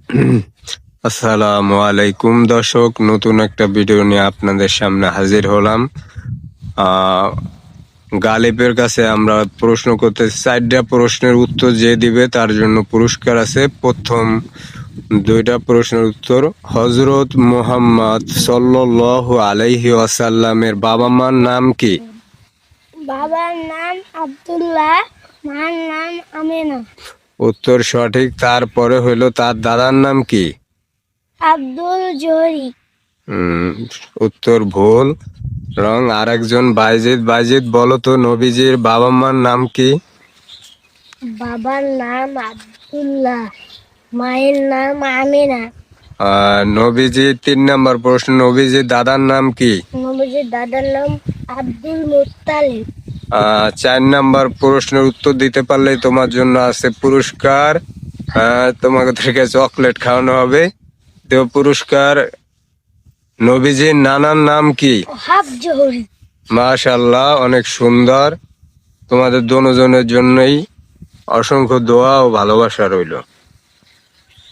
আসসালামু আলাইকুম দর্শক, নতুন একটা ভিডিও নিয়ে আপনাদের সামনে হাজির হলাম। গালিবের কাছে আমরা প্রশ্ন করতে, 4টা প্রশ্নের উত্তর যে দিবে তার জন্য পুরস্কার আছে। প্রথম 2টা প্রশ্নের উত্তর, হযরত মুহাম্মদ সাল্লাল্লাহু আলাইহি ওয়াসাল্লামের বাবা মার নাম কি? বাবার নাম আব্দুল্লাহ, মার নাম আমেনা। উত্তর সঠিক। তারপরে হইল তার দাদার নাম কি? আব্দুল জহরি। উত্তর ভুল। রং আরেকজন বাইজিদ। বাইজিদ বলো তো, নবীজির বাবা মার নাম কি? বাবার নাম আব্দুল্লাহ, মায়ের নাম আমেনা। নবীজির 3 নম্বর প্রশ্ন, নবীজির দাদার নাম কি? নবীজির দাদার নাম আব্দুল মুত্তালিব। 4 নম্বর প্রশ্নের উত্তর দিতে পারলেই তোমার জন্য আছে পুরস্কার। তোমাকে থেকে চকলেট খাওয়ানো হবে। তো পুরস্কার, নবীজির নানার নাম কি? হাফ জহরি। মাশাআল্লাহ, অনেক সুন্দর। তোমাদের দুজনের জন্যই অসংখ্য দোয়া ও ভালোবাসা রইল।